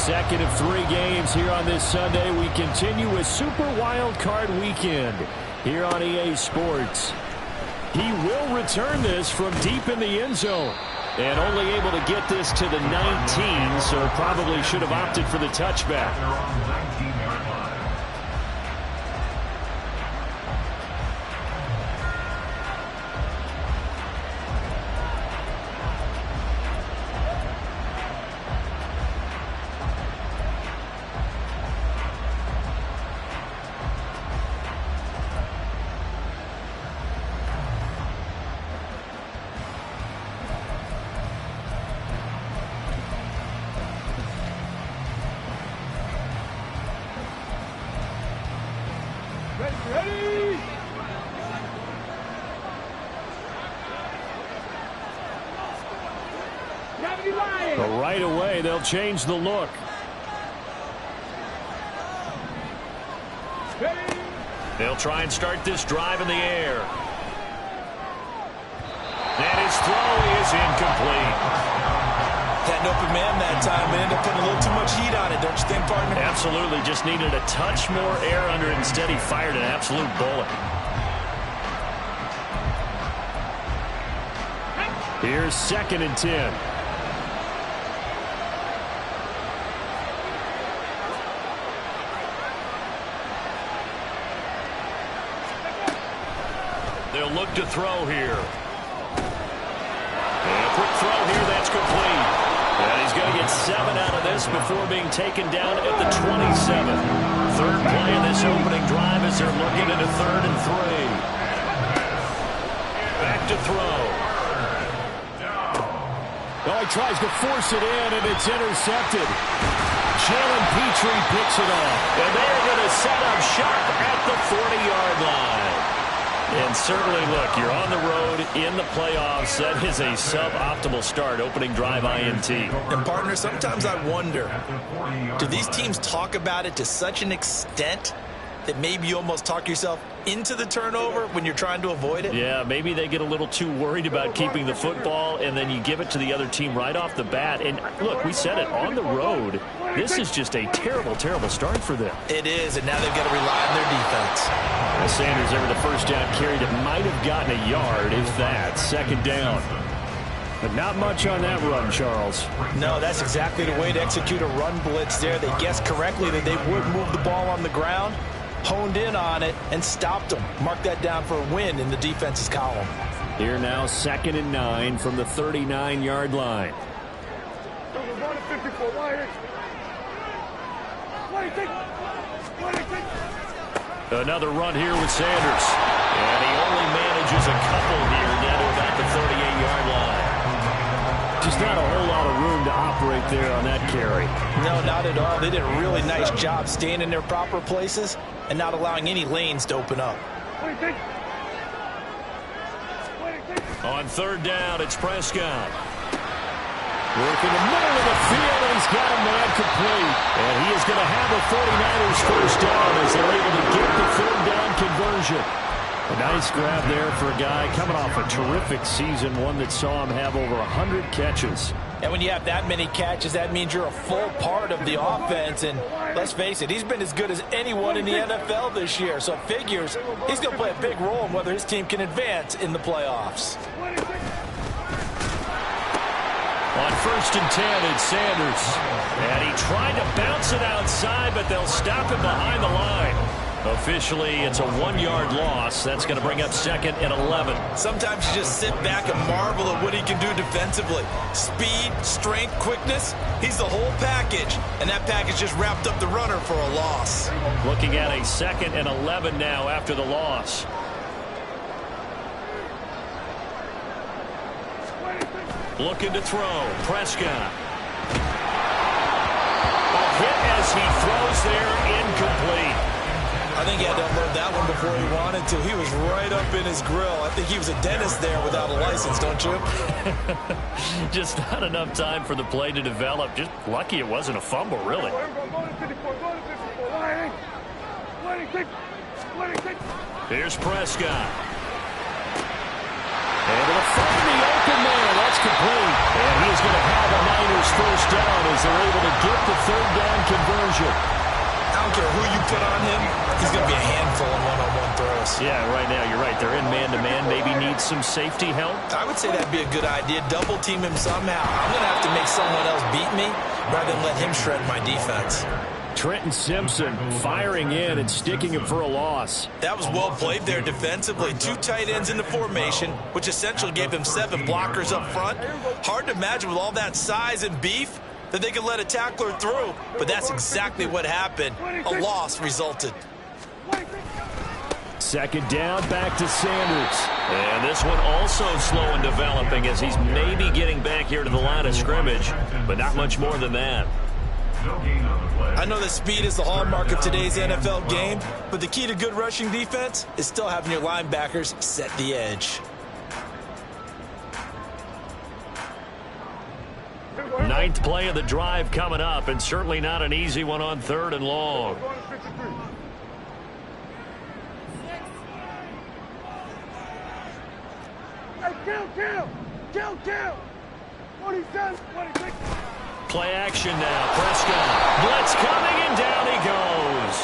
second of 3 games here on this Sunday. We continue with Super Wildcard Weekend here on EA Sports. He will return this from deep in the end zone. And only able to get this to the 19, so probably should have opted for the touchback. Ready! But right away, they'll change the look. Ready! They'll try and start this drive in the air. And his throw is incomplete. Had an open man that time, but ended up putting a little too much heat on it, don't you think, partner? Absolutely, just needed a touch more air under it. Instead, he fired an absolute bullet. Here's 2nd and 10. They'll look to throw here. And a quick throw here, that's complete. And he's going to get 7 out of this before being taken down at the 27. Third play of this opening drive as they're looking into 3rd and 3. Back to throw. Well, he tries to force it in, and it's intercepted. Jalen Petrie picks it off. And they're going to set up shop at the 40-yard line. And certainly, look, you're on the road in the playoffs. That is a suboptimal start, opening drive INT. And, partner, sometimes I wonder, do these teams talk about it to such an extent that maybe you almost talk yourself into the turnover when you're trying to avoid it? Yeah, maybe they get a little too worried about keeping the football, and then you give it to the other team right off the bat. And, look, we said it, on the road, this is just a terrible, terrible start for them. It is, and now they've got to rely on their defense. Well, Sanders over the first down carry that might have gotten a yard, if that. 2nd down. But not much on that run, Charles. No, that's exactly the way to execute a run blitz there. They guessed correctly that they would move the ball on the ground, honed in on it, and stopped them. Mark that down for a win in the defense's column. Here now, 2nd and 9 from the 39-yard line. Another run here with Sanders. And he only manages a couple here down to about the 38-yard line. Just not a whole lot of room to operate there on that carry. No, not at all. They did a really nice job staying in their proper places and not allowing any lanes to open up. On 3rd down, it's Prescott. Working the middle of the field, and he's got a man complete. And he is going to have a 49ers first down as they're able to get the 3rd down conversion. A nice grab there for a guy coming off a terrific season, one that saw him have over 100 catches. And when you have that many catches, that means you're a full part of the offense. And let's face it, he's been as good as anyone in the NFL this year. So it figures he's going to play a big role in whether his team can advance in the playoffs. On 1st and 10, it's Sanders. And he tried to bounce it outside, but they'll stop him behind the line. Officially, it's a 1-yard loss. That's going to bring up 2nd and 11. Sometimes you just sit back and marvel at what he can do defensively. Speed, strength, quickness, he's the whole package. And that package just wrapped up the runner for a loss. Looking at a 2nd and 11 now after the loss. Looking to throw. Prescott. A hit as he throws there, incomplete. I think he had to unload that one before he wanted to. He was right up in his grill. I think he was a dentist there without a license, don't you? Just not enough time for the play to develop. Just lucky it wasn't a fumble, really. Here's Prescott. Able to find the open man. That's complete. And he's going to have a Niners first down as they're able to get the third down conversion. I don't care who you put on him, he's going to be a handful in one-on-one throws. Yeah, right now, you're right. They're in man-to-man. Maybe need some safety help. I would say that'd be a good idea. Double team him somehow. I'm going to have to make someone else beat me rather than let him shred my defense. Trenton Simpson firing in and sticking him for a loss. That was well played there defensively. 2 tight ends in the formation, which essentially gave them 7 blockers up front. Hard to imagine with all that size and beef that they could let a tackler through, but that's exactly what happened. A loss resulted. Second down, back to Sanders. And this one also slow in developing as he's maybe getting back here to the line of scrimmage, but not much more than that. I know that speed is the hallmark of today's NFL game, but the key to good rushing defense is still having your linebackers set the edge. Ninth play of the drive coming up, and certainly not an easy one on 3rd and long. Kill. 27, 26. Play action now. Prescott. Blitz coming, and down he goes.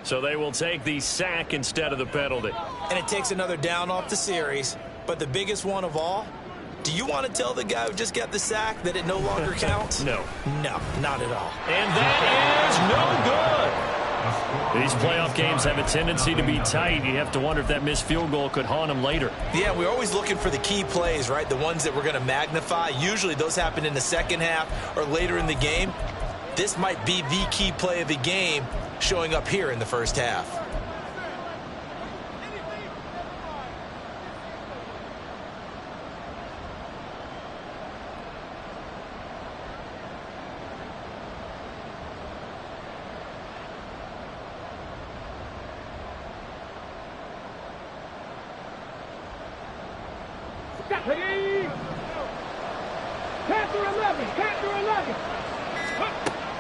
So they will take the sack instead of the penalty. And it takes another down off the series. But the biggest one of all, do you want to tell the guy who just got the sack that it no longer counts? No. No, not at all. And that is no good. These playoff games have a tendency to be tight. You have to wonder if that missed field goal could haunt them later. Yeah, we're always looking for the key plays, right? The ones that we're going to magnify. Usually those happen in the second half or later in the game. This might be the key play of the game showing up here in the first half.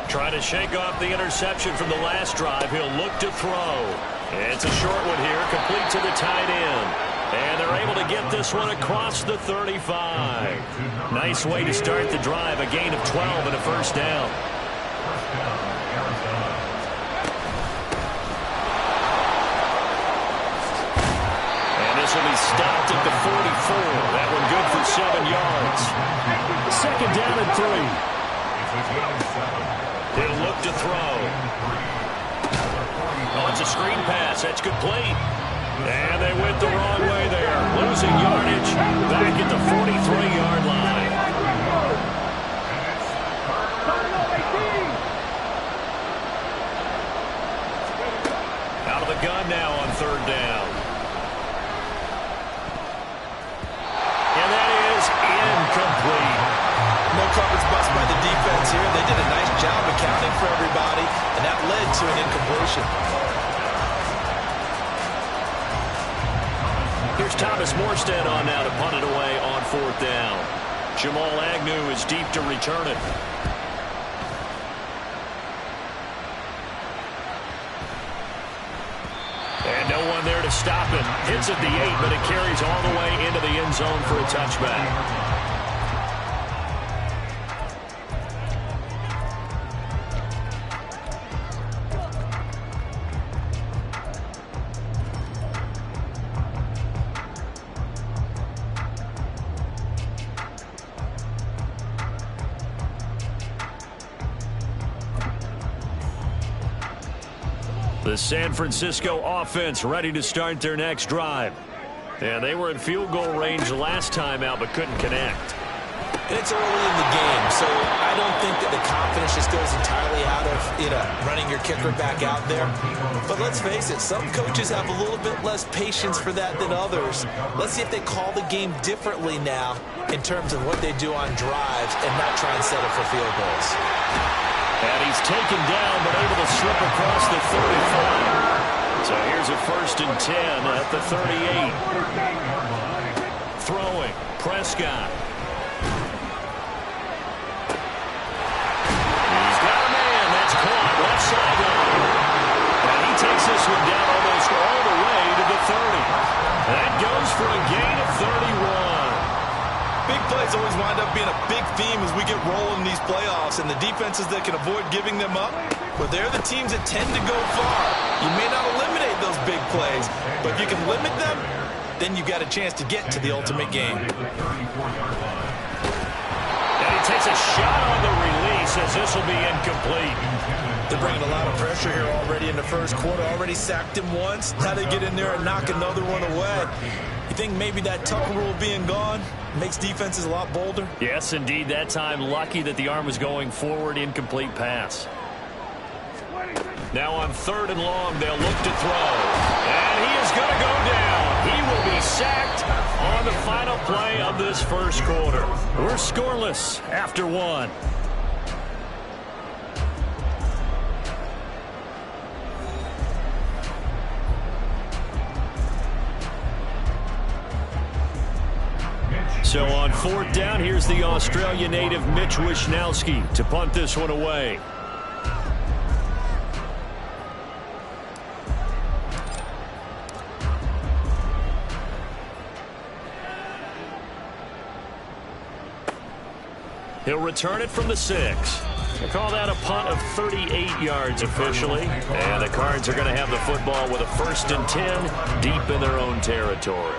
Trying to shake off the interception from the last drive. He'll look to throw. It's a short one here, complete to the tight end. And they're able to get this one across the 35. Nice way to start the drive. A gain of 12 and a first down. And this will be stopped at the 44. That one good for 7 yards. Second down and 3. He'll look to throw. Oh, it's a screen pass. That's complete. And they went the wrong way there. Losing yardage back at the 43-yard line. Out of the gun now on 3rd down. And that is incomplete. No coverage bust by the defense here. They did a nice job accounting for everybody, and that led to an incompletion. Here's Thomas Morstead on now to punt it away on 4th down. Jamal Agnew is deep to return it. And no one there to stop it. Hits at the 8, but it carries all the way into the end zone for a touchback. The San Francisco offense ready to start their next drive. And they were in field goal range last time out, but couldn't connect. And it's early in the game, so I don't think that the confidence just goes entirely out of, running your kicker back out there. But let's face it, some coaches have a little bit less patience for that than others. Let's see if they call the game differently now in terms of what they do on drives and not try and settle for field goals. And he's taken down, but able to slip across the 35. So here's a 1st and 10 at the 38. Throwing, Prescott. He's got a man. That's caught left sideline. And he takes this one down almost all the way to the 30. That for a gain of 31. Big plays always wind up being a big theme as we get rolling in these playoffs, and the defenses that can avoid giving them up, well, they're the teams that tend to go far. You may not eliminate those big plays, but if you can limit them, then you got a chance to get to the ultimate game. And he takes a shot on the release as this will be incomplete. They're bringing a lot of pressure here already in the first quarter. Already sacked him once. Now they get in there and knock another one away. You think maybe that tuck rule being gone makes defenses a lot bolder? Yes, indeed. That time, lucky that the arm was going forward. Incomplete pass. Now on 3rd and long, they'll look to throw. And he is going to go down. He will be sacked on the final play of this first quarter. We're scoreless after 1. So on 4th down, here's the Australia native Mitch Wishnowsky to punt this one away. He'll return it from the 6. They call that a punt of 38 yards officially. And the Cards are going to have the football with a 1st and 10 deep in their own territory.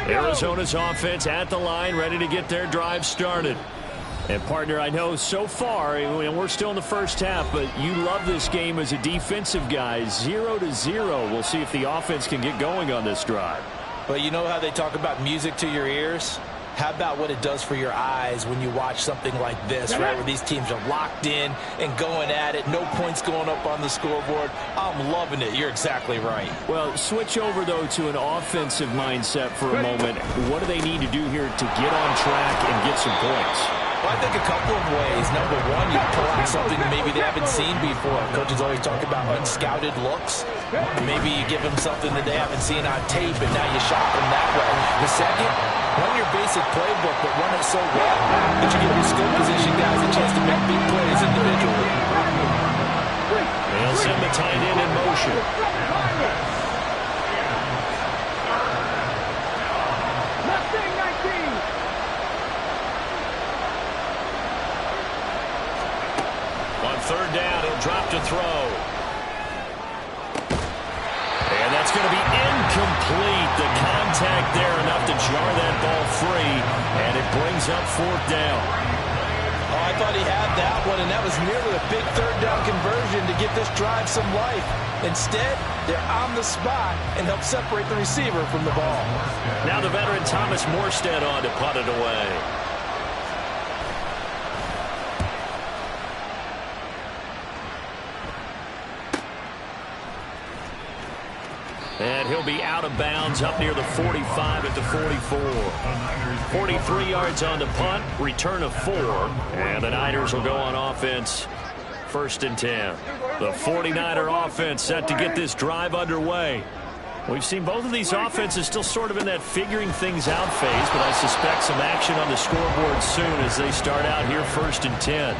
Arizona's offense at the line, ready to get their drive started. And, partner, I know so far, and we're still in the first half, but you love this game as a defensive guy. 0-0. We'll see if the offense can get going on this drive. Well, you know how they talk about music to your ears? How about what it does for your eyes when you watch something like this, right, where these teams are locked in and going at it, no points going up on the scoreboard? I'm loving it. You're exactly right. Well, switch over, though, to an offensive mindset for a moment. What do they need to do here to get on track and get some points? Well, I think a couple of ways. Number one, you pull out something maybe they haven't seen before. Coaches always talk about unscouted looks. Maybe you give them something that they haven't seen on tape, and now you shock them that way. The second, run your basic playbook, but run it so well that you give your skill position guys a chance to make big plays individually. They'll send the tight end in motion. On 3rd down, he'll drop to throw. And that's going to be incomplete. The contact there enough to jar that ball free, and it brings up 4th down. Oh, I thought he had that one, and that was nearly a big 3rd down conversion to give this drive some life. Instead, they're on the spot and help separate the receiver from the ball. Now the veteran Thomas Morstead on to punt it away. And he'll be out of bounds up near the 45 at the 44. 43 yards on the punt, return of 4. And the Niners will go on offense, 1st and 10. The 49er offense set to get this drive underway. We've seen both of these offenses still sort of in that figuring things out phase, but I suspect some action on the scoreboard soon as they start out here 1st and 10.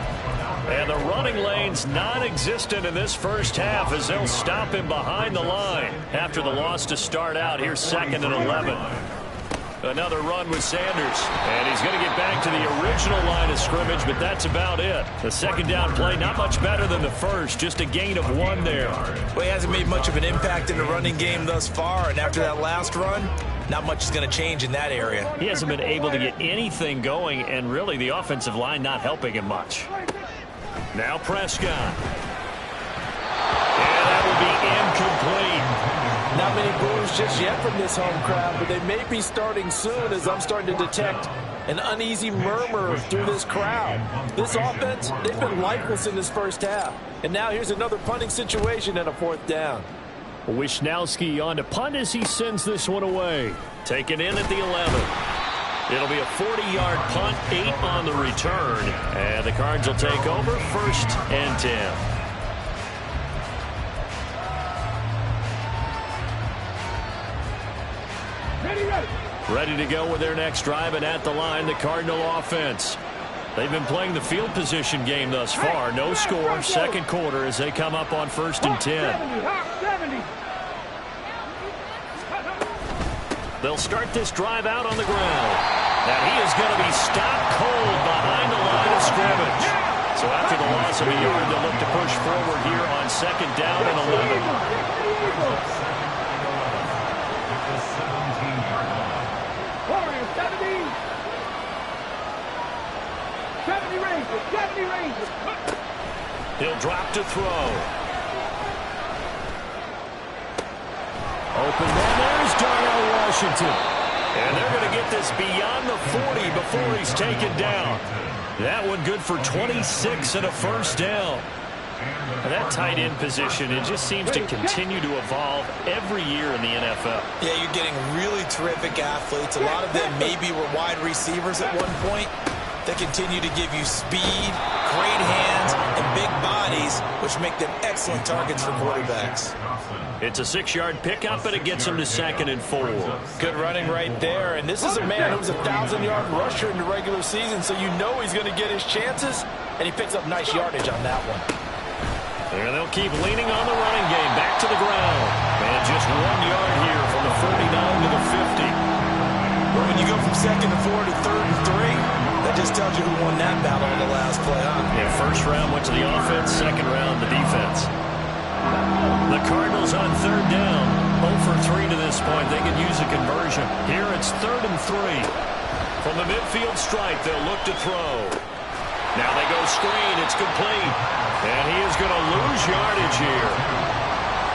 And the running lane's non-existent in this first half as they'll stop him behind the line after the loss to start out. Here's 2nd and 11. Another run with Sanders. And he's going to get back to the original line of scrimmage, but that's about it. The 2nd down play, not much better than the first. Just a gain of 1 there. Well, he hasn't made much of an impact in the running game thus far. And after that last run, not much is going to change in that area. He hasn't been able to get anything going, and really the offensive line not helping him much. Now Prescott. And that will be incomplete. Not many boos just yet from this home crowd, but they may be starting soon as I'm starting to detect an uneasy murmur through this crowd. This offense, they've been lifeless in this first half. And now here's another punting situation and a 4th down. Wisnowski on to punt as he sends this one away. Taken in at the 11. It'll be a 40-yard punt, 8 on the return. And the Cards will take over 1st and 10. Ready to go with their next drive, and at the line, the Cardinal offense. They've been playing the field position game thus far. No score, second quarter as they come up on 1st and 10. They'll start this drive out on the ground. And he is going to be stopped cold behind the line of scrimmage. So after the loss of a yard, they'll look to push forward here on 2nd down and 11. He'll drop to throw. Open man, there's Darnell Washington. And they're going to get this beyond the 40 before he's taken down. That one good for 26 and a 1st down. And that tight end position, it just seems to continue to evolve every year in the NFL. Yeah, you're getting really terrific athletes. A lot of them maybe were wide receivers at one point. They continue to give you speed, great hands, and big bodies, which make them excellent targets for quarterbacks. It's a 6-yard pickup, and it gets him to 2nd and 4. Good running right there. And this is a man who's a 1,000-yard rusher in the regular season, so you know he's going to get his chances, and he picks up nice yardage on that one. And they'll keep leaning on the running game. Back to the ground. And just 1 yard here from the 49 to the 50. But when you go from 2nd to 4 to 3rd and 3, that just tells you who won that battle on the last play, huh? Yeah, 1st round went to the offense, 2nd round the defense. The Cardinals on 3rd down. 0 for 3 to this point. They can use a conversion. Here it's 3rd and 3. From the midfield stripe, they'll look to throw. Now they go screen. It's complete. And he is going to lose yardage here.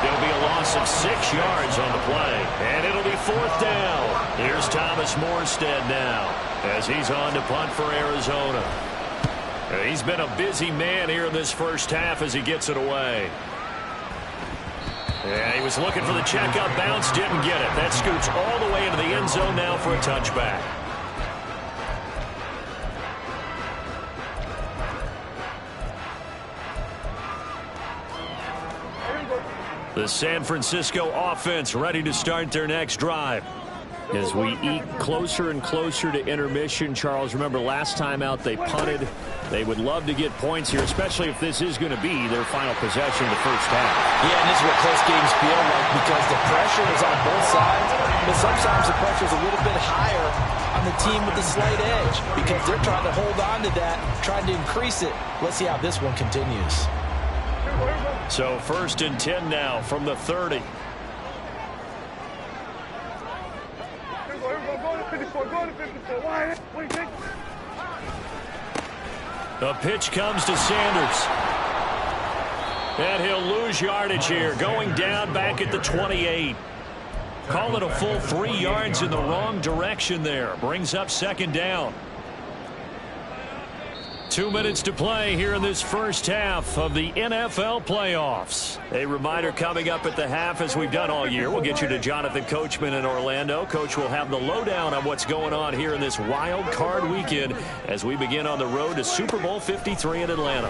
It'll be a loss of 6 yards on the play. And it'll be 4th down. Here's Thomas Morstead now as he's on to punt for Arizona. He's been a busy man here in this first half as he gets it away. Yeah, he was looking for the checkup bounce, didn't get it. That scoots all the way into the end zone now for a touchback. The San Francisco offense ready to start their next drive. As we eke closer and closer to intermission, Charles, remember last time out they punted. They would love to get points here, especially if this is going to be their final possession of the first half. Yeah, and this is what close games feel like because the pressure is on both sides, but sometimes the pressure is a little bit higher on the team with the slight edge because they're trying to hold on to that, trying to increase it. Let's see how this one continues. So 1st and 10 now from the 30. The pitch comes to Sanders. And he'll lose yardage here. Going down back at the 28. Call it a full 3 yards in the wrong direction there. Brings up 2nd down. 2 minutes to play here in this first half of the NFL playoffs. A reminder coming up at the half, as we've done all year. We'll get you to Jonathan Coachman in Orlando. Coach will have the lowdown on what's going on here in this wild card weekend as we begin on the road to Super Bowl 53 in Atlanta.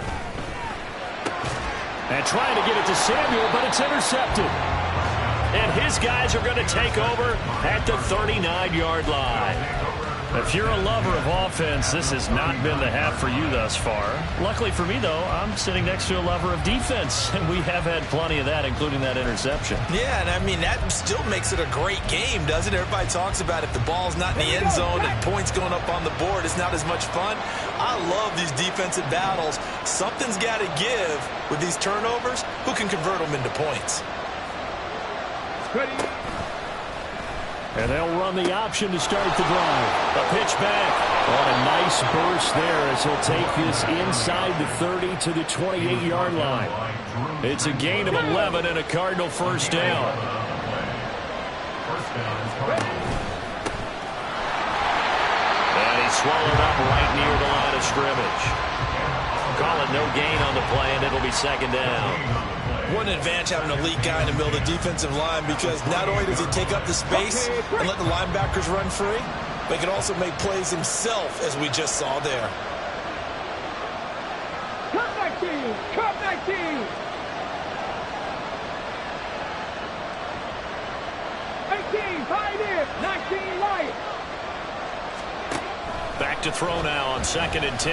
And trying to get it to Samuel, but it's intercepted. And his guys are going to take over at the 39-yard line. If you're a lover of offense, this has not been the half for you thus far. Luckily for me, though, I'm sitting next to a lover of defense, and we have had plenty of that, including that interception. Yeah, and I mean, that still makes it a great game, doesn't it? Everybody talks about if the ball's not in the end zone and points going up on the board, it's not as much fun. I love these defensive battles. Something's got to give with these turnovers. Who can convert them into points? And they'll run the option to start the drive. A pitch back. On a nice burst there as he'll take this inside the 30 to the 28-yard line. It's a gain of 11 and a Cardinal first down. And he swallowed up right near the line of scrimmage. Call it no gain on the play, and it'll be second down. What an advantage having an elite guy in the middle of the defensive line, because not only does he take up the space and let the linebackers run free, but he can also make plays himself, as we just saw there. Cut 19! Cut 19! 18, tight end! 19, light! Back to throw now on 2nd and 10.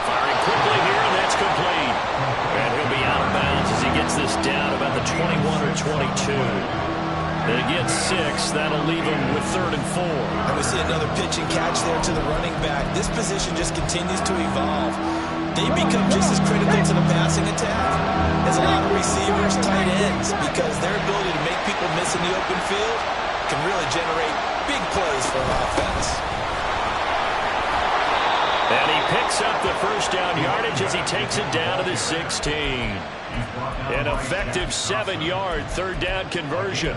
Firing quickly here, and that's complete. And he'll be out of bounds as he gets this down about the 21 or 22. They get 6. That'll leave him with 3rd and 4. And we see another pitch and catch there to the running back. This position just continues to evolve. They become just as critical to the passing attack as a lot of receivers, tight ends, because their ability to make people miss in the open field can really generate big plays for an offense. And he picks up the first down yardage as he takes it down to the 16. An effective 7-yard 3rd down conversion.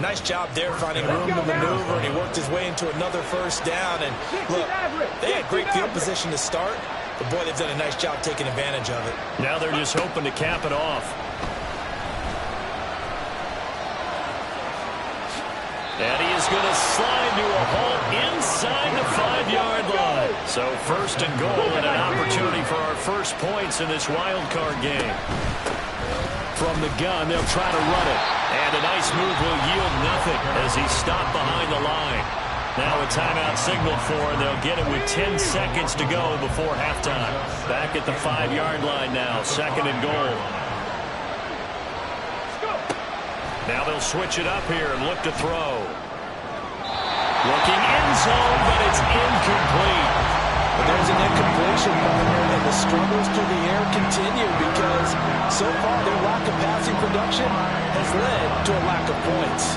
Nice job there finding room to maneuver, and he worked his way into another first down. And look, they had great field position to start, but boy, they've done a nice job taking advantage of it. Now they're just hoping to cap it off. And he is going to slide to a halt inside the 5-yard line. So 1st and goal, and an opportunity for our first points in this wild card game. From the gun, they'll try to run it. And a nice move will yield nothing as he's stopped behind the line. Now a timeout signaled for, and they'll get it with 10 seconds to go before halftime. Back at the 5-yard line now, 2nd and goal. Now they'll switch it up here and look to throw. Looking end zone, but it's incomplete. But there's an incompletion partner, and the struggles through the air continue because so far their lack of passing production has led to a lack of points.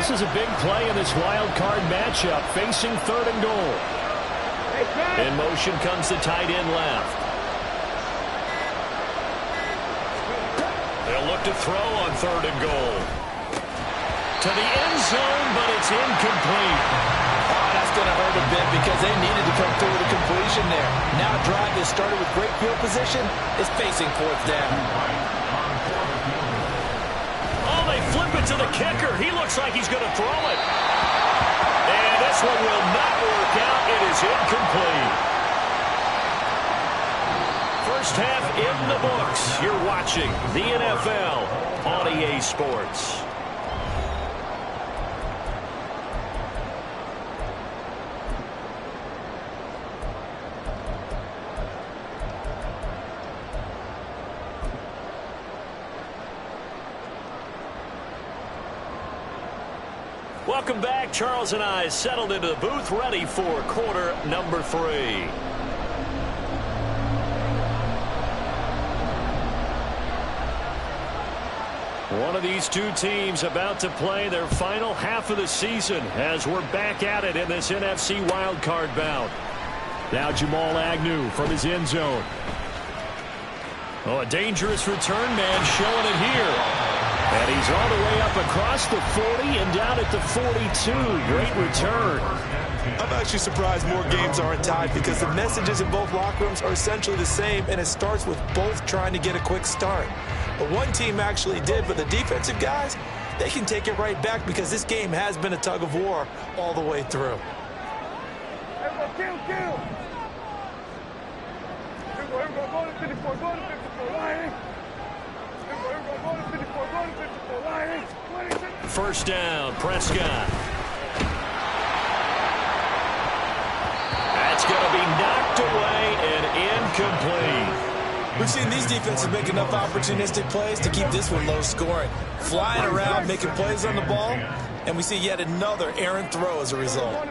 This is a big play in this wild card matchup, facing 3rd and goal. In motion comes the tight end left. They'll look to throw on 3rd and goal. To the end zone, but it's incomplete. Oh, that's going to hurt a bit because they needed to come through with a completion there. Now a drive that started with great field position is facing 4th down. Flip it to the kicker. He looks like he's going to throw it. And this one will not work out. It is incomplete. First half in the books. You're watching the NFL on EA Sports. Welcome back. Charles and I settled into the booth, ready for quarter number 3. One of these two teams about to play their final half of the season as we're back at it in this NFC wildcard bout. Now Jamal Agnew from his end zone. Oh, a dangerous return man showing it here. And he's all the way up across the 40 and down at the 42. Great return. I'm actually surprised more games aren't tied because the messages in both locker rooms are essentially the same, and it starts with both trying to get a quick start. But one team actually did, but the defensive guys, they can take it right back because this game has been a tug of war all the way through. Kill! Here we go, go to 54, go to 54, Lions. First down, Prescott. That's going to be knocked away and incomplete. We've seen these defenses make enough opportunistic plays to keep this one low scoring. Flying around, making plays on the ball, and we see yet another errant throw as a result.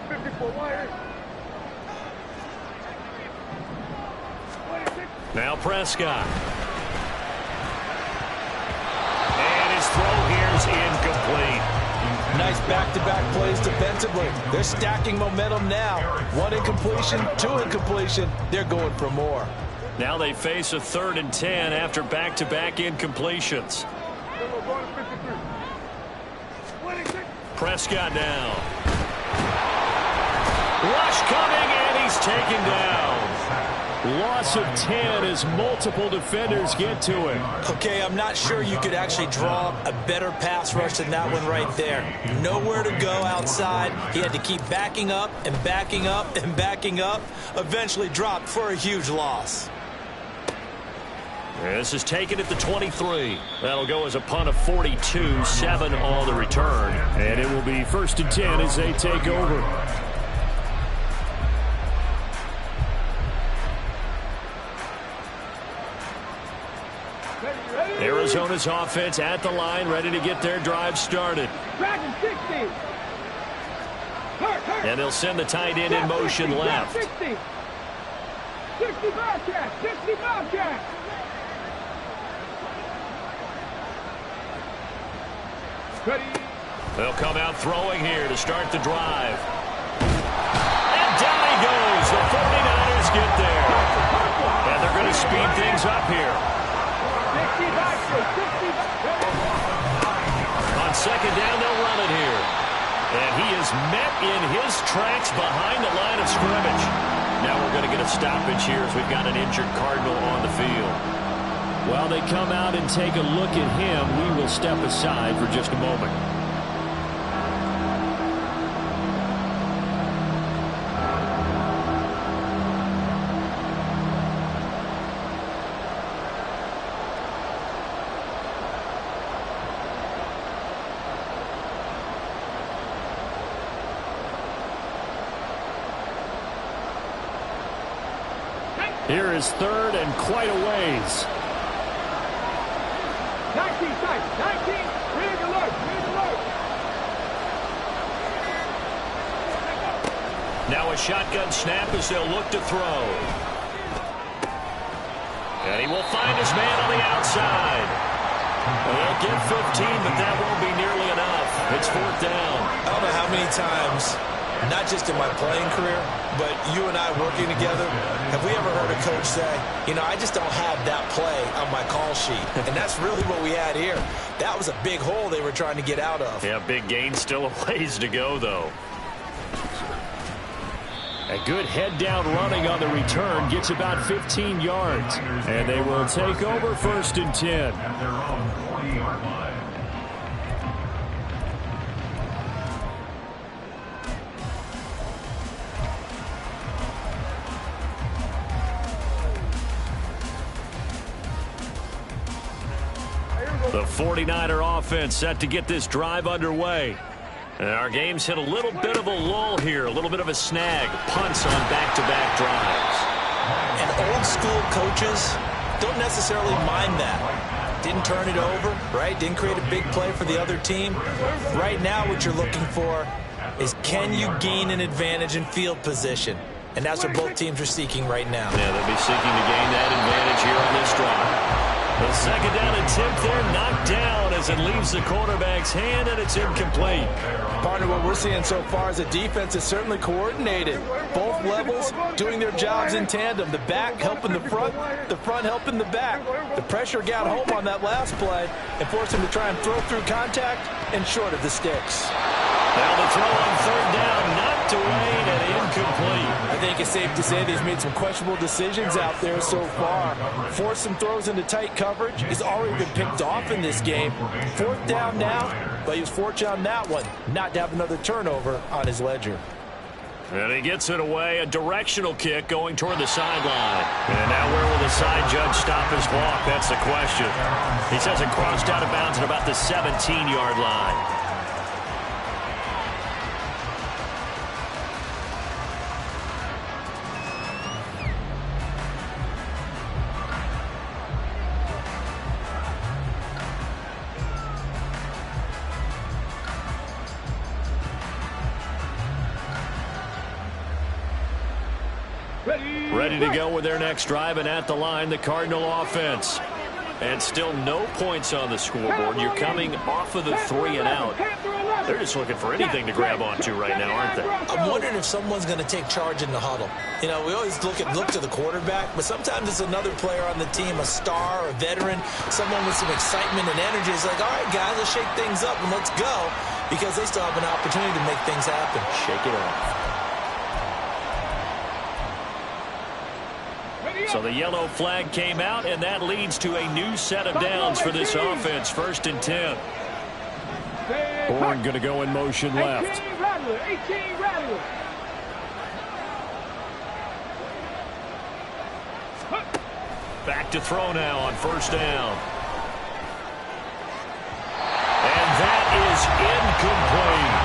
Now Prescott. And his throw here is incomplete. back-to-back plays defensively. They're stacking momentum now. 1 incompletion, 2 incompletion. They're going for more. Now they face a 3rd and 10 after back-to-back incompletions. Prescott now. Rush coming, and he's taken down. Loss of 10 as multiple defenders get to him. Okay, I'm not sure you could actually draw a better pass rush than that one right there. Nowhere to go outside. He had to keep backing up and backing up and backing up. Eventually dropped for a huge loss. This is taken at the 23. That'll go as a punt of 42, 7 on the return. And it will be 1st and 10 as they take over. Arizona's offense at the line, ready to get their drive started. And they'll send the tight end in motion left. 60 Bobcat, 60 Bobcat. They'll come out throwing here to start the drive. And down he goes. The 49ers get there. And they're going to speed things up here. On 2nd down, they'll run it here. And he is met in his tracks behind the line of scrimmage. Now we're going to get a stoppage here as we've got an injured Cardinal on the field. While they come out and take a look at him, we will step aside for just a moment. Here is 3rd and quite a ways. 19 tight, 19, rig alert, rig alert. Now a shotgun snap as they'll look to throw. And he will find his man on the outside. They'll get 15, but that won't be nearly enough. It's 4th down. I don't know how many times, not just in my playing career, but you and I working together, have we ever heard a coach say, you know, I just don't have that play on my call sheet. And that's really what we had here. That was a big hole they were trying to get out of. Yeah, big gain, still a ways to go, though. A good head-down running on the return gets about 15 yards. And they will take over 1st and 10. The 49er offense set to get this drive underway. And our game's hit a little bit of a lull here, a little bit of a snag. Punts on back-to-back drives. And old-school coaches don't necessarily mind that. Didn't turn it over, right? Didn't create a big play for the other team. Right now what you're looking for is, can you gain an advantage in field position? And that's what both teams are seeking right now. Yeah, they'll be seeking to gain that advantage here on this drive. The 2nd down attempt there, knocked down as it leaves the quarterback's hand, and it's incomplete. Partner, what we're seeing so far is a defense is certainly coordinated. Both levels doing their jobs in tandem. The back helping the front helping the back. The pressure got home on that last play and forced him to try and throw through contact and short of the sticks. Now the throw on 3rd down, knocked away and incomplete. I think it's safe to say that he's made some questionable decisions out there so far. Forced some throws into tight coverage. He's already been picked off in this game. 4th down now, but he was fortunate on that one not to have another turnover on his ledger. And he gets it away, a directional kick going toward the sideline. And now where will the side judge stop his walk? That's the question. He says it crossed out of bounds at about the 17-yard line. Ready to go with their next drive, and at the line, the Cardinal offense. And still no points on the scoreboard. You're coming off of the 3 and out. They're just looking for anything to grab onto right now, aren't they? I'm wondering if someone's going to take charge in the huddle. You know, we always look to the quarterback, but sometimes it's another player on the team, a star, a veteran, someone with some excitement and energy. It's like, all right, guys, let's shake things up and let's go, because they still have an opportunity to make things happen. Shake it off. So the yellow flag came out, and that leads to a new set of downs for this offense. 1st and 10. Bourne going to go in motion left. 18 Rattler. Back to throw now on 1st down. And that is incomplete.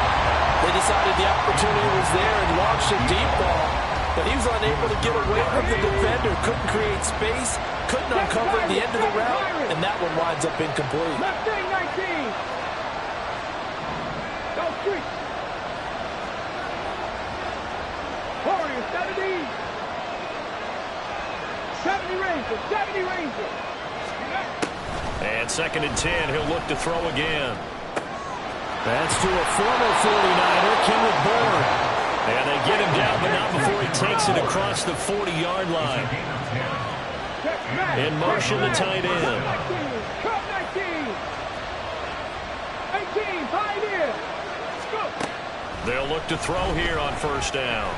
They decided the opportunity was there and launched a deep ball, but he was unable to get away from the defender, couldn't create space, couldn't uncover the end of the route, and that one winds up incomplete. Left thing 19. Go street. Warriors 70. 70 Ranger. And 2nd and 10, he'll look to throw again. That's to a former 49er, Kenneth Bourne. And they get him down, but not before he takes it across the 40-yard line. In motion, the tight end. 18, pioneer. They'll look to throw here on 1st down.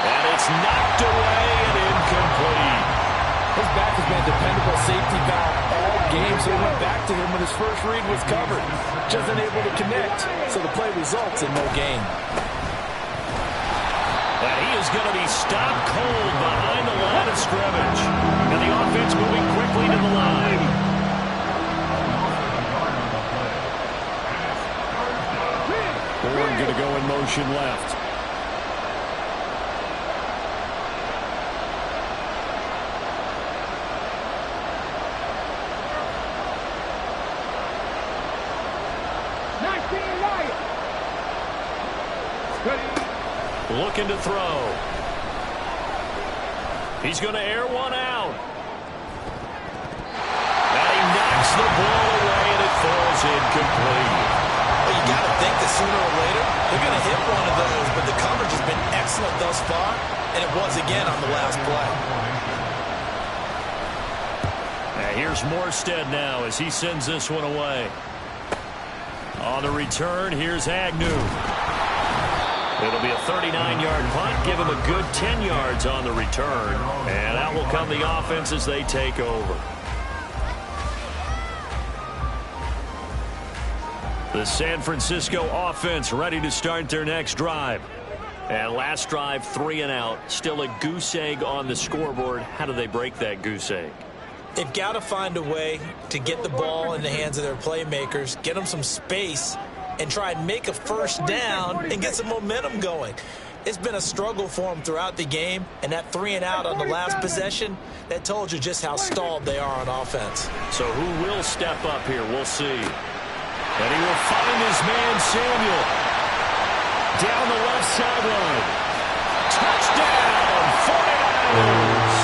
And it's knocked away and incomplete. His back has been a dependable safety valve all game, so he went back to him when his first read was covered. Just unable to connect, so the play results in no gain. And he is going to be stopped cold behind the line of scrimmage. And the offense moving quickly to the line. Bourne going to go in motion left. Looking to throw. He's going to air one out. And he knocks the ball away, and it falls incomplete. Well, you got to think that sooner or later they're going to hit one of those, but the coverage has been excellent thus far, and it was again on the last play. And here's Morstead now as he sends this one away. On the return, here's Agnew. It'll be a 39-yard punt, give him a good 10 yards on the return. And out will come the offense as they take over. The San Francisco offense ready to start their next drive. And last drive, 3 and out. Still a goose egg on the scoreboard. How do they break that goose egg? They've got to find a way to get the ball in the hands of their playmakers, get them some space, and try and make a 1st down and get some momentum going. It's been a struggle for them throughout the game, and that 3 and out on the last possession, that told you just how stalled they are on offense. So who will step up here? We'll see. And he will find his man, Samuel. Down the left sideline. Touchdown, 49ers.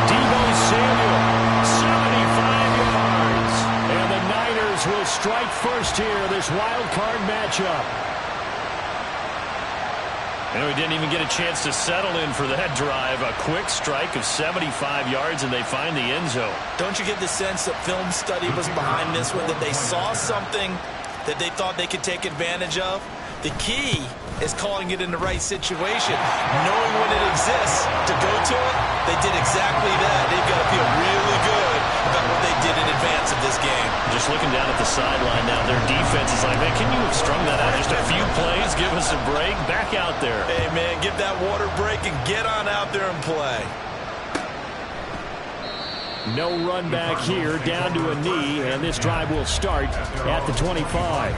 Deebo Samuel, 75 yards. And the Niners will strike first here, this wild card matchup. And we didn't even get a chance to settle in for that drive. A quick strike of 75 yards, and they find the end zone. Don't you get the sense that film study was behind this one, that they saw something that they thought they could take advantage of? The key is calling it in the right situation. Knowing when it exists to go to it, they did exactly that. They've got to feel really good about what they did in advance of this game. Just looking down at the sideline now, their defense is like, man, can you have strung that out just a few plays? Give us a break. Back out there. Hey, man, give that water break and get on out there and play. No run back here, down to a knee, and this drive will start at the 25.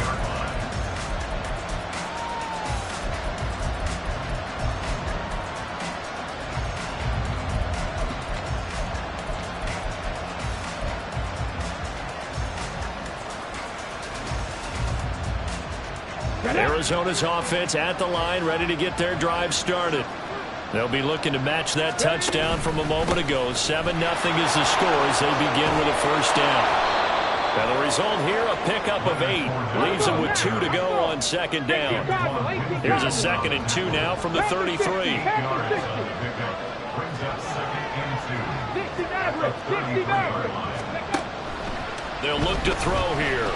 Arizona's offense at the line, ready to get their drive started. They'll be looking to match that touchdown from a moment ago. 7-0 is the score as they begin with a 1st down. And the result here, a pickup of 8. Leaves him with 2 to go on second down. Here's a 2nd and 2 now from the 33. They'll look to throw here.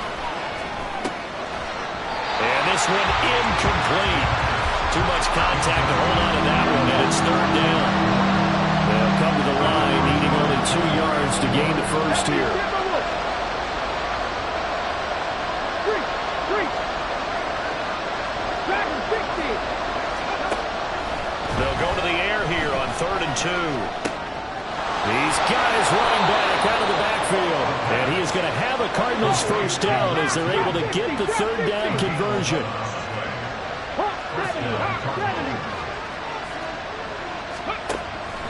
And this one incomplete. Too much contact to hold on to that one, and it's 3rd down. They'll come to the line, needing only 2 yards to gain the first here. They'll go to the air here on 3rd and 2. These guys running back out of the backfield. And he is going to have a Cardinals first down as they're able to get the 3rd down conversion.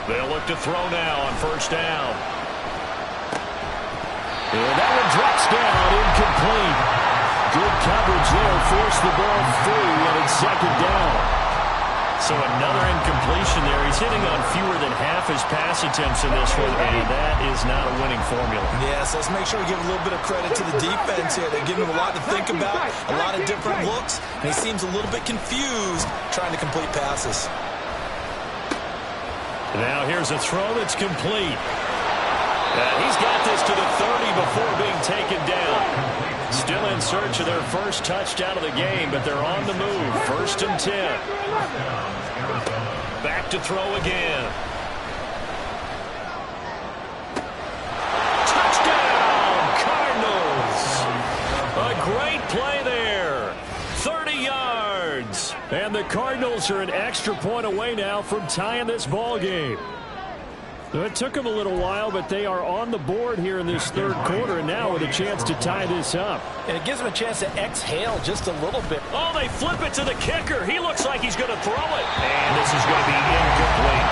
They'll look to throw now on 1st down. And that one drops down, incomplete. Good coverage there, forced the ball free, and it's 2nd down. So another incompletion there. He's hitting on fewer than half his pass attempts in this one, and that is not a winning formula. Yes, let's make sure we give a little bit of credit to the defense here. They're giving him a lot to think about, a lot of different looks, and he seems a little bit confused trying to complete passes. Now here's a throw that's complete. And he's got this to the 30 before being taken down. Still in search of their first touchdown of the game, but they're on the move. 1st and 10. Back to throw again. Touchdown, Cardinals! A great play there. 30 yards. And the Cardinals are an extra point away now from tying this ball game. It took them a little while, but they are on the board here in this 3rd quarter, and now with a chance to tie this up. And it gives them a chance to exhale just a little bit. Oh, they flip it to the kicker. He looks like he's going to throw it. And this is going to be incomplete.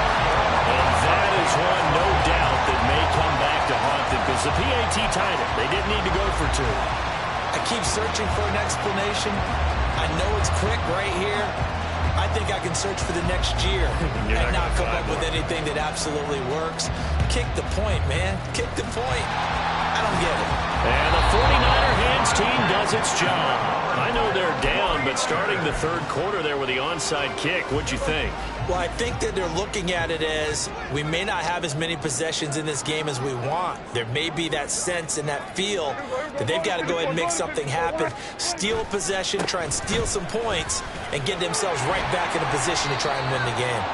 And that is one, no doubt, that may come back to haunt them because the PAT tied it. They didn't need to go for 2. I keep searching for an explanation. I know it's quick right here. I think I can search for the next year and not come up with anything that absolutely works. Kick the point, man. Kick the point. I don't get it. And the 49er hands team does its job. I know they're down, but starting the 3rd quarter there with the onside kick, what'd you think? Well, I think that they're looking at it as we may not have as many possessions in this game as we want. There may be that sense and that feel that they've got to go ahead and make something happen, steal a possession, try and steal some points, and get themselves right back in a position to try and win the game.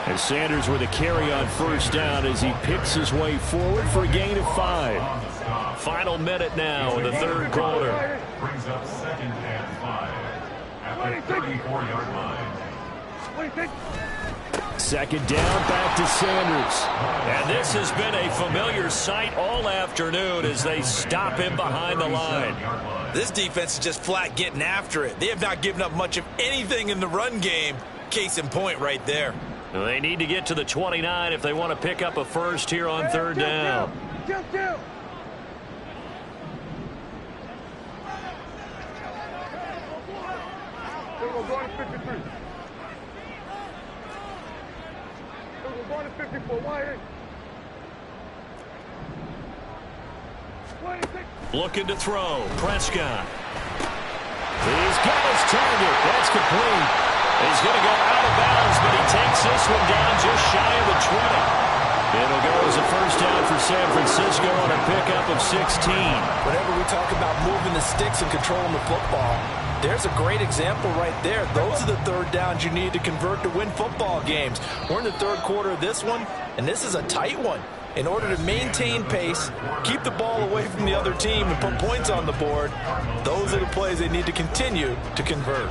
And Sanders with a carry on 1st down as he picks his way forward for a gain of 5. Final minute now in the 3rd quarter. Brings up 2nd and 5 at the 34-yard line. 2nd down, back to Sanders. And this has been a familiar sight all afternoon as they stop him behind the line. This defense is just flat getting after it. They have not given up much of anything in the run game. Case in point right there. They need to get to the 29 if they want to pick up a first here on 3rd down. Looking to throw. Prescott. He's got his target. That's complete. He's going to go out of bounds, but he takes this one down just shy of the 20. It'll go as a first down for San Francisco on a pickup of 16. Whenever we talk about moving the sticks and controlling the football, there's a great example right there. Those are the 3rd downs you need to convert to win football games. We're in the 3rd quarter of this one, and this is a tight one. In order to maintain pace, keep the ball away from the other team, and put points on the board, those are the plays they need to continue to convert.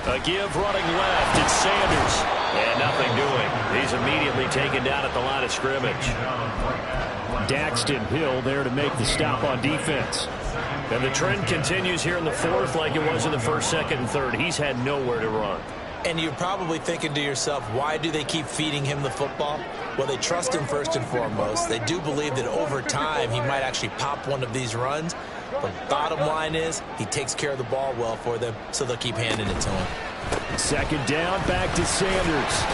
A give running left. It's Sanders. And nothing doing. He's immediately taken down at the line of scrimmage. Daxton Hill there to make the stop on defense. And the trend continues here in the fourth like it was in the first, second, and third. He's had nowhere to run. And you're probably thinking to yourself, why do they keep feeding him the football? Well, they trust him first and foremost. They do believe that over time he might actually pop one of these runs. But bottom line is he takes care of the ball well for them, so they'll keep handing it to him. Second down, back to Sanders.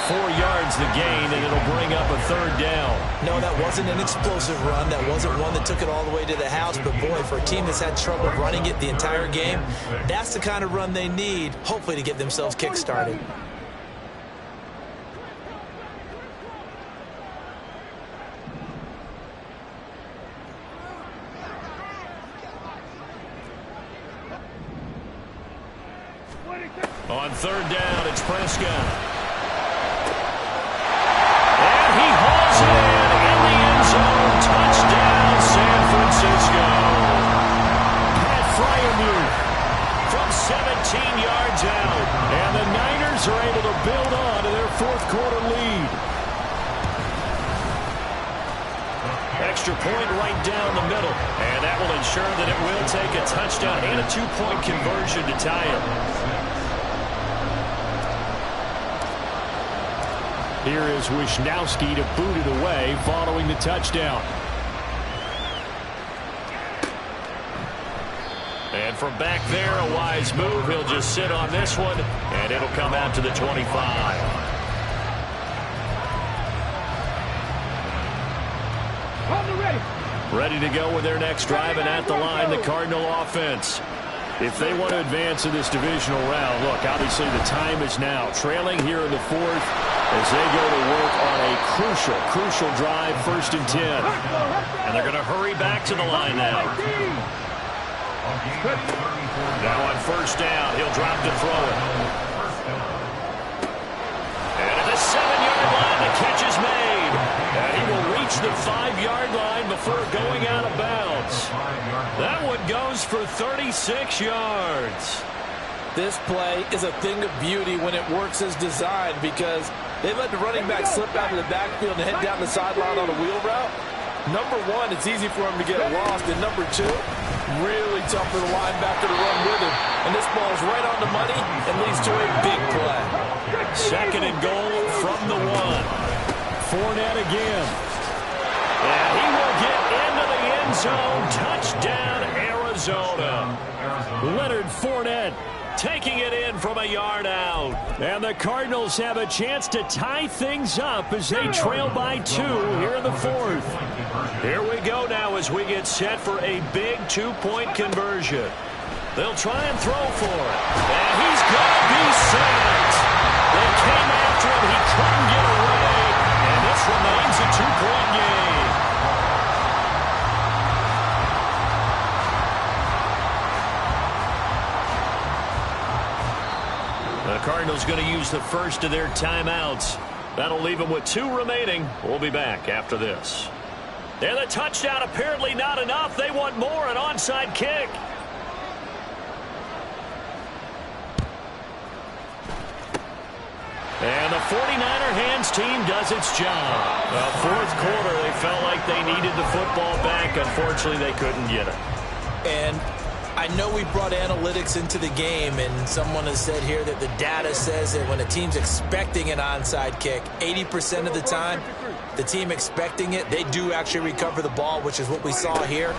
4 yards the gain, and it'll bring up a third down. No, that wasn't an explosive run. That wasn't one that took it all the way to the house. But, boy, for a team that's had trouble running it the entire game, that's the kind of run they need, hopefully, to get themselves kick-started. On third down, it's Prescott. And he hauls it in the end zone. Touchdown, San Francisco. Pat Freiermuth from 17 yards out. And the Niners are able to build on to their fourth quarter lead. Extra point right down the middle. And that will ensure that it will take a touchdown and a 2-point conversion to tie it. Here is Wisnowski to boot it away following the touchdown. And from back there, a wise move. He'll just sit on this one, and it'll come out to the 25. Ready to go with their next drive, and at the line, the Cardinal offense. If they want to advance in this divisional round, look, obviously the time is now. Trailing here in the fourth as they go to work on a crucial drive, 1st and 10. And they're going to hurry back to the line now. Now on 1st down, he'll drop to throw it. And at the 7-yard line, the catch is made. And he will reach the 5-yard line before going out of bounds. That one goes for 36 yards. This play is a thing of beauty when it works as designed, because they let the running back slip out of the backfield and head down the sideline on a wheel route. Number one, it's easy for him to get lost. And number two, really tough for the linebacker to run with him. And this ball is right on the money and leads to a big play. 2nd and goal from the 1. Fournette again. And he will get into the end zone. Touchdown, Arizona. Leonard Fournette taking it in from a yard out. And the Cardinals have a chance to tie things up as they trail by 2 here in the fourth. Here we go now as we get set for a big 2-point conversion. They'll try and throw for it. And he's going to be sacked. They came after him. He couldn't get away. And this remains a 2-point game. The Cardinals going to use the first of their timeouts. That'll leave them with 2 remaining. We'll be back after this. And the touchdown apparently not enough. They want more, an onside kick. And the 49er hands team does its job. Fourth quarter, they felt like they needed the football back. Unfortunately, they couldn't get it. And I know we brought analytics into the game, and someone has said here that the data says that when a team's expecting an onside kick, 80% of the time, the team expecting it, they do actually recover the ball, which is what we saw here.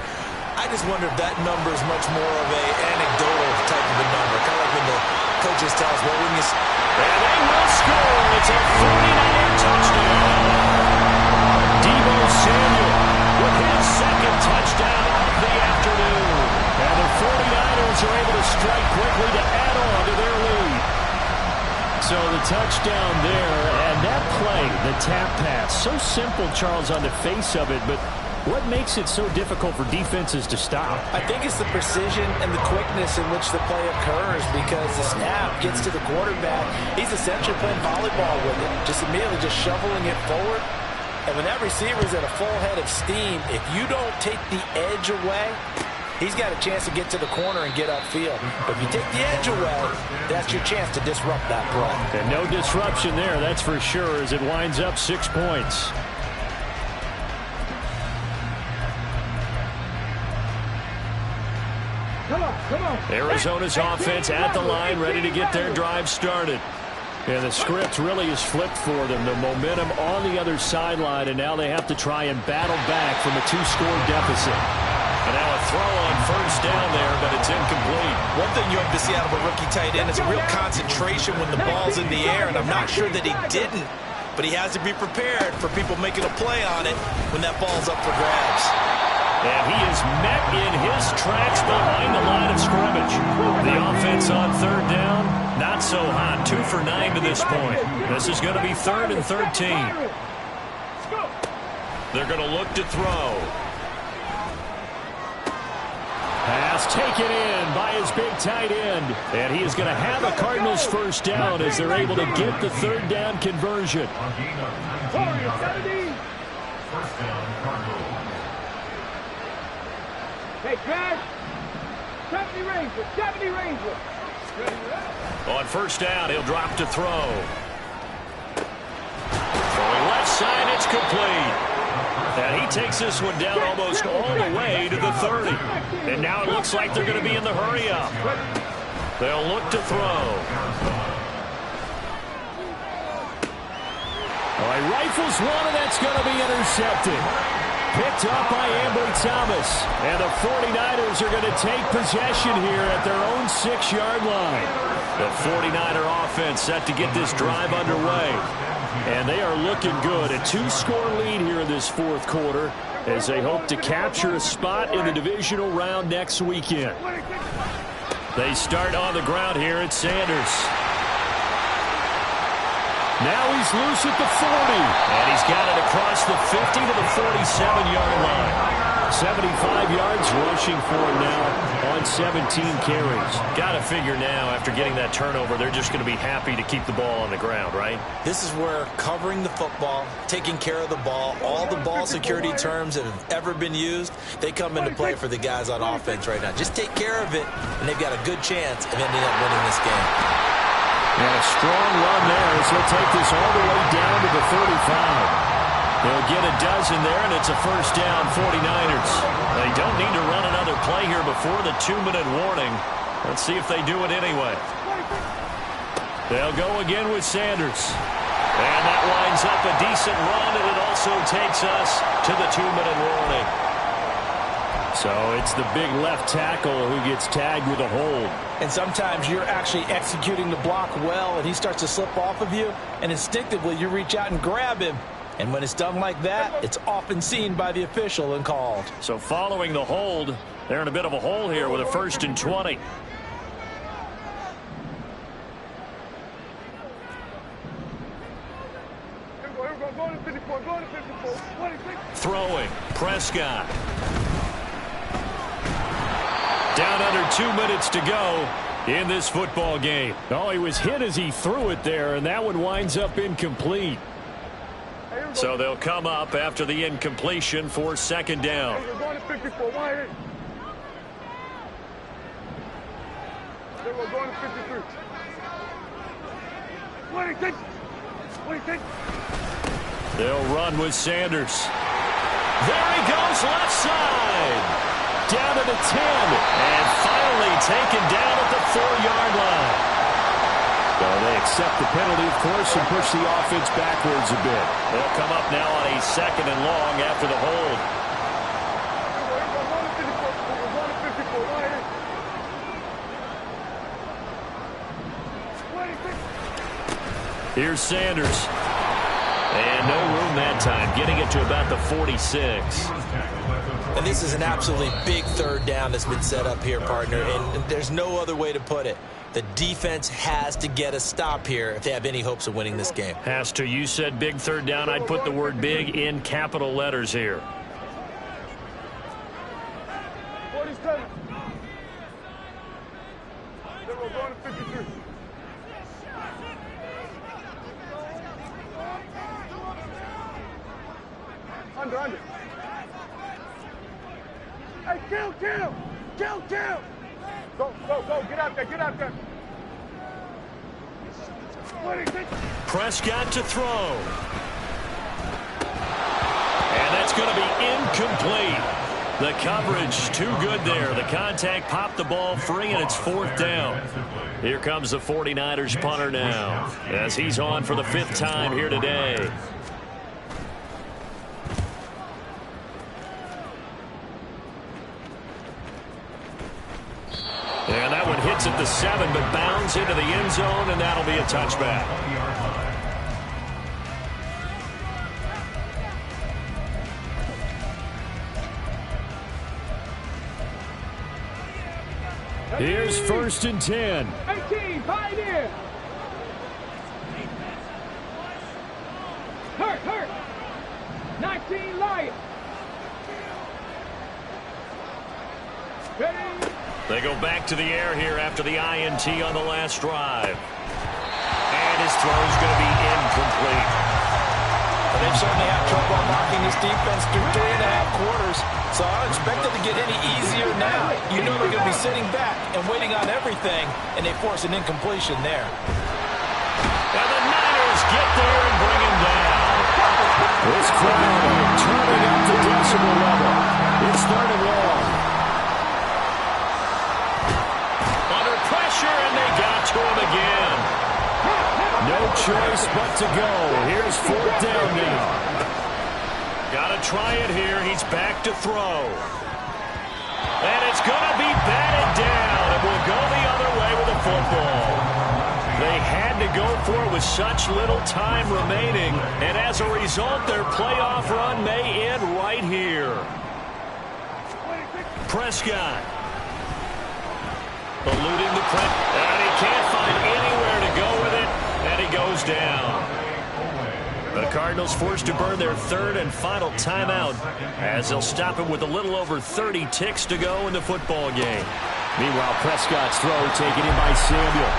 I just wonder if that number is much more of a anecdotal type of a number, kind of like when the coaches tell us, well, when you... And they will score. It's a 49er touchdown. Deebo Samuel with his 2nd touchdown of the afternoon. And the 49ers are able to strike quickly to add on to their lead. So the touchdown there, and that play, the tap pass, so simple, Charles, on the face of it, but what makes it so difficult for defenses to stop? I think it's the precision and the quickness in which the play occurs, because the snap gets to the quarterback. He's essentially playing volleyball with it, just immediately just shoveling it forward. And when that receiver's at a full head of steam, if you don't take the edge away, he's got a chance to get to the corner and get upfield. But if you take the edge away, that's your chance to disrupt that play. And no disruption there, that's for sure, as it winds up 6 points. Arizona's offense at the line, ready to get their drive started. And the script really is flipped for them. The momentum on the other sideline, and now they have to try and battle back from a 2-score deficit. And now a throw on first down there, but it's incomplete. One thing you have to see out of a rookie tight end is a real concentration when the ball's in the air, and I'm not sure that he didn't, but he has to be prepared for people making a play on it when that ball's up for grabs. And he is met in his tracks behind the line of scrimmage. The offense on third down, not so hot. 2 for 9 to this point. This is going to be 3rd and 13. They're going to look to throw. Pass taken in by his big tight end. And he is going to have a Cardinals first down as they're able to get the third down conversion. First down, Cardinals. Hey, Crash. 70 Ranger. 70 Ranger. On first down, he'll drop to throw. Throwing left side, it's complete. And he takes this one down almost all the way to the 30. And now it looks like they're going to be in the hurry-up. They'll look to throw. He rifles one, and that's going to be intercepted. Picked up by Ambry Thomas. And the 49ers are going to take possession here at their own 6-yard line. The 49er offense set to get this drive underway. And they are looking good. A 2-score lead here in this 4th quarter as they hope to capture a spot in the divisional round next weekend. They start on the ground here at Sanders. Now he's loose at the 40. And he's got it across the 50 to the 47-yard line. 75 yards rushing for him now on 17 carries. Got to figure now, after getting that turnover, they're just going to be happy to keep the ball on the ground, right? This is where covering the football, taking care of the ball, all the ball security terms that have ever been used, they come into play for the guys on offense right now. Just take care of it, and they've got a good chance of ending up winning this game. And a strong run there as he'll take this all the way down to the 35. They'll get a dozen there, and it's a first down, 49ers. They don't need to run another play here before the 2-minute warning. Let's see if they do it anyway. They'll go again with Sanders. And that winds up a decent run, and it also takes us to the 2-minute warning. So it's the big left tackle who gets tagged with a hold. And sometimes you're actually executing the block well, and he starts to slip off of you, and instinctively you reach out and grab him. And when it's done like that, it's often seen by the official and called. So following the hold, they're in a bit of a hole here with a 1st and 20. Throwing, Prescott. Down under 2 minutes to go in this football game. Oh, he was hit as he threw it there, and that one winds up incomplete. So they'll come up after the incompletion for 2nd down. We're going to 54. Why? We're going to 53. 26. 26. They'll run with Sanders. There he goes, left side. Down to the 10. And finally taken down at the 4-yard line. So they accept the penalty, of course, and push the offense backwards a bit. They'll come up now on a 2nd and long after the hold. Here's Sanders. And no room that time, getting it to about the 46. And this is an absolutely big 3rd down that's been set up here, partner, and there's no other way to put it. The defense has to get a stop here if they have any hopes of winning this game. Has to. You said big 3rd down. I'd put the word big in capital letters here. 47. Then we're going to 53. Under. Hey, kill. Go. Get out there. 26. Prescott to throw. And that's going to be incomplete. The coverage too good there. The contact popped the ball free, and it's 4th down. Here comes the 49ers punter now, as he's on for the 5th time here today. And that one hits at the 7, but bounds into the end zone, and that'll be a touchback. Here's 1st and 10. 18, Pioneer. Hurt. 19, Lions. Ready. They go back to the air here after the INT on the last drive. And his throw's going to be incomplete. But they've certainly had trouble unlocking this defense through 3.5 quarters. So I don't expect it to get any easier now. You know they're going to be sitting back and waiting on everything, and they force an incompletion there. And the Niners get there and bring him down. This crowd turning up the decibel level. It's 3rd and long. Under pressure, and they got to him again. No choice but to go. Here's 4th down now. Got to try it here. He's back to throw. And it's going to be batted down. It will go the other way with the football. They had to go for it with such little time remaining. And as a result, their playoff run may end right here. Prescott. Eluding the press. And he can't find anywhere to go with it. And he goes down. The Cardinals forced to burn their 3rd and final timeout as they'll stop it with a little over 30 ticks to go in the football game. Meanwhile, Prescott's throw taken in by Samuel.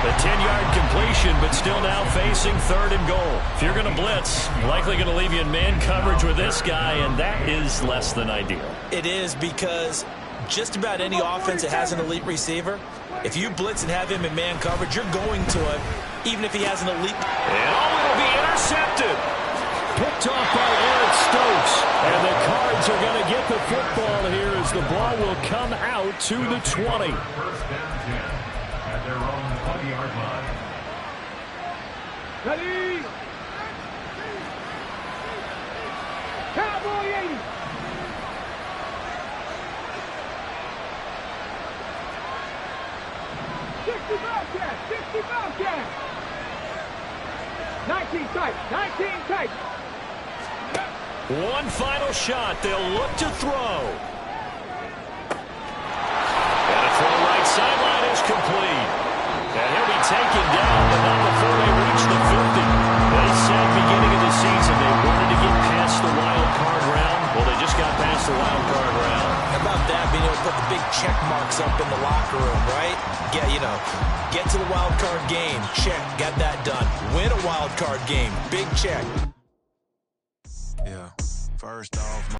The 10-yard completion, but still now facing 3rd and goal. If you're going to blitz, likely going to leave you in man coverage with this guy, and that is less than ideal. It is, because just about any offense that has an elite receiver, if you blitz and have him in man coverage, you're going to him, even if he has an elite. And it'll be intercepted. Picked off by Eric Stokes. And the Cards are going to get the football here as the ball will come out to the 20. 1st and 10 at their own 20-yard line. Ready. Cowboy 80. Bobcat. 19 tight. One final shot. They'll look to throw. And a throw right sideline is complete. And he'll be taken down, but not before they reach the 50. They said beginning of the season they wanted to get past the wild card round. Well, they just got past the wild card round. How about that, being able to put the big check marks up in the locker room, right? Yeah, get to the wild card game. Check, got that done. Win a wild card game. Big check. Yeah, first off,